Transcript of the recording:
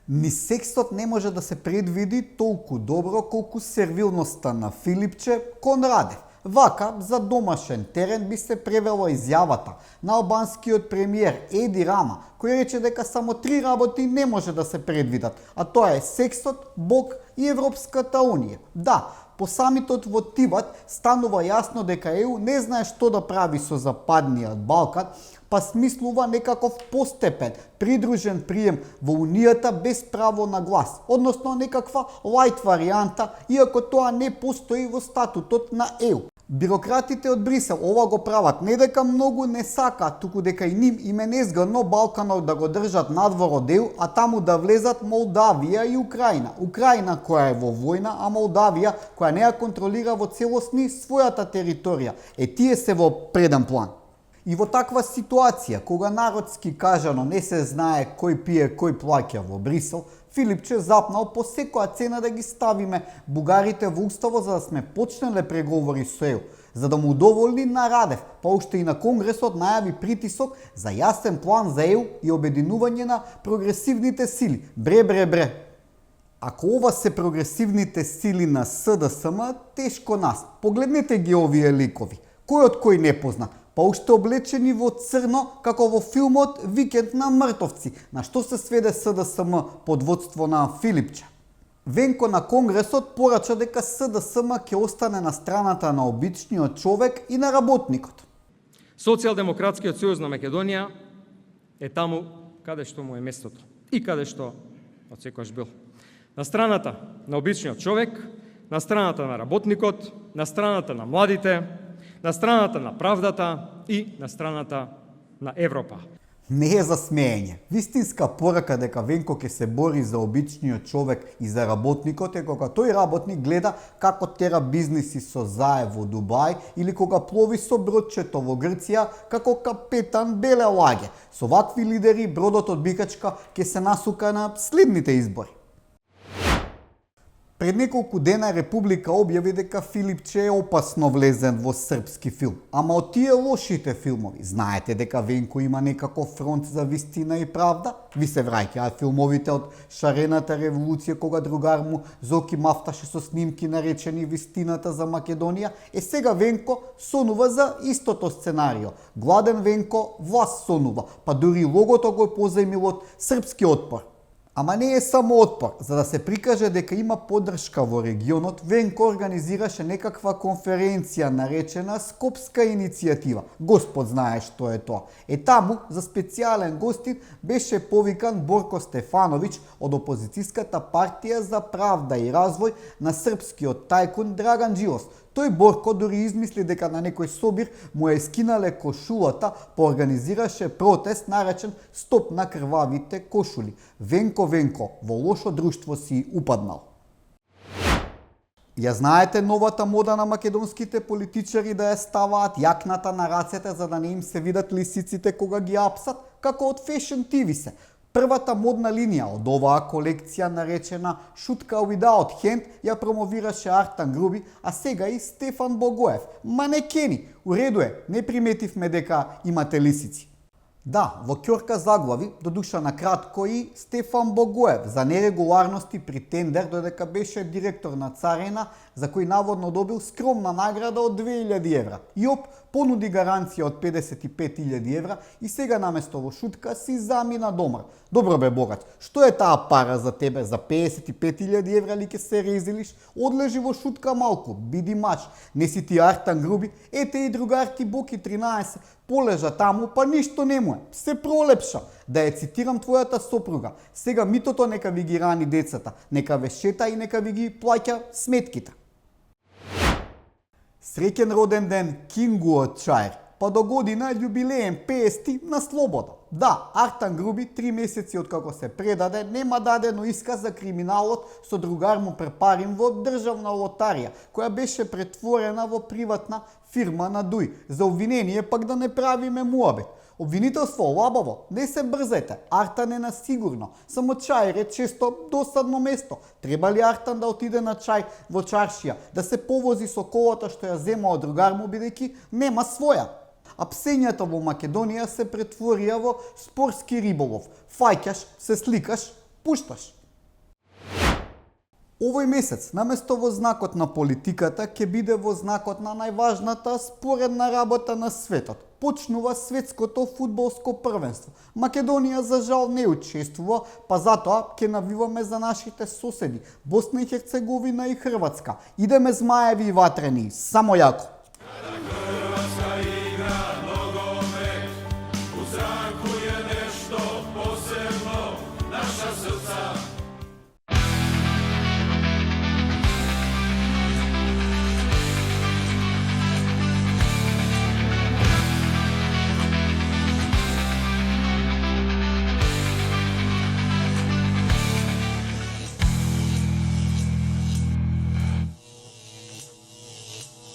Ни сексот не може да се предвиди толку добро колку сервилноста на Филипче кон Радев. Вака, за домашен терен би се превела изјавата на албанскиот премиер Еди Рама, кој рече дека само 3 работи не може да се предвидат, а тоа е сексот, Бог и Европската Унија. Да, по самитот во Тибат станува јасно дека ЕУ не знае што да прави со Западниот Балкан, па смислува некаков постепен, придружен прием во Унијата без право на глас, односно некаква лајт варијанта, иако тоа не постои во статутот на ЕУ. Бирократите од Брисел ова го прават не дека многу не сакаат, туку дека и ним им е незгодно Балканот да го држат надвор од ЕУ, а таму да влезат Молдавија и Украина. Украина која е во војна, а Молдавија која не ја контролира во целосни својата територија. Тие се во преден план. И во таква ситуација, кога народски кажано не се знае кој пие, кој плаќа во Брисел, Филипче запнал по секоја цена да ги ставиме бугарите во уставот за да сме почнеле преговори со ЕУ, за да му удоволни на Радев, па уште и на Конгресот најави притисок за јасен план за ЕУ и обединување на прогресивните сили. Бре. Ако ова се прогресивните сили на СДСМ, тешко нас. Погледнете ги овие ликови. Кој од кој не позна? Па уште облечени во црно, како во филмот Викенд на мртовци, на што се сведе СДСМ под водство на Филипче. Венко на Конгресот порача дека СДСМ ќе остане на страната на обичниот човек и на работникот. Социјалдемократскиот сојуз на Македонија е таму каде што му е местото и каде што отсекогаш бил. На страната на обичниот човек, на страната на работникот, на страната на младите, на страната на правдата и на страната на Европа. Не е за смеење. Вистинска порака дека Венко ќе се бори за обичниот човек и за работникот е кога тој работник гледа како тера бизниси со заe во Дубај или кога плови со бродчето во Грција како капетан беле лаге. Со вакви лидери бродот од Бикачка ќе се насука на следните избори. Пред неколку дена Република објави дека Филипче е опасно влезен во српски филм. Ама од тие лошите филмови, знаете дека Венко има некаков фронт за вистина и правда? Ви се враќаат филмовите од шарената револуција кога другар му Зоки мафташе со снимки наречени Вистината за Македонија. Сега Венко сонува за истото сценарио. Гладен Венко власт сонува, па дури логото го позајмил од српски отпор. Ама не е само отпор. За да се прикаже дека има поддршка во регионот, Венко организираше некаква конференција наречена Скопска иницијатива. Господ знае што е тоа. Таму за специјален гостин беше повикан Борко Стефановиќ од опозицијската партија за правда и развој на српскиот тајкун Драган Џилос. Тој Борко дури измисли дека на некој собир му е скинале кошулата, па организираше протест наречен Стоп на крвавите кошули. Венко во лошо друштво си упаднал. Ја знаете новата мода на македонските политичари да ја ставаат јакната на рацете за да не им се видат лисиците кога ги апсат, како од Fashion TV се. Првата модна линија од оваа колекција наречена Шутка Without Hand ја промовираше Артан Груби, а сега и Стефан Богоев. Манекени, уреду е, не приметивме дека имате лисици. Да, во ќорка заглави, додуша на кратко и Стефан Богоев за нерегуларности при тендер додека беше директор на Царина, за кој наводно добил скромна награда од 2000 евра. ЈОП понуди гаранција од 55.000 евра и сега наместо во Шутка си замина домар. Добро бе, богач, што е таа пара за тебе? За 55.000 евра ли ќе се резилиш? Одлежи во Шутка малку, биди мач. Не си ти Артан Груби, ете и другар ти Боки 13, полежа таму, па ништо не му е. Се пролепша. Да ја цитирам твојата сопруга. Сега митото нека ви ги рани децата, нека ве шета и нека ви ги плаќа сметките. Среќен роден ден, Кингу од Чаир. Па до година јубилеен 50 на слобода. Да, Артан Груби 3 месеци откако се предаде, нема дадено исказ за криминалот со другар му препарим во државна лотарија, која беше претворена во приватна фирма на Дуј. За обвинение пак да не правиме муабет. Обвинителство лабаво, не се брзете, Артан е на сигурно, само Чаир е често досадно место. Треба ли Артан да отиде на чај во чаршија, да се повози со колата што ја зема од другар му бидејќи нема своја? А псењата во Македонија се претворија во спортски риболов. Фаќаш, се сликаш, пушташ. Овој месец, наместо во знакот на политиката, ќе биде во знакот на најважната споредна работа на светот. Почнува светското фудбалско првенство. Македонија за жал не учествува, па затоа ќе навиваме за нашите соседи, Босна и Херцеговина и Хрватска. Идеме змаеви и ватрени, само јако!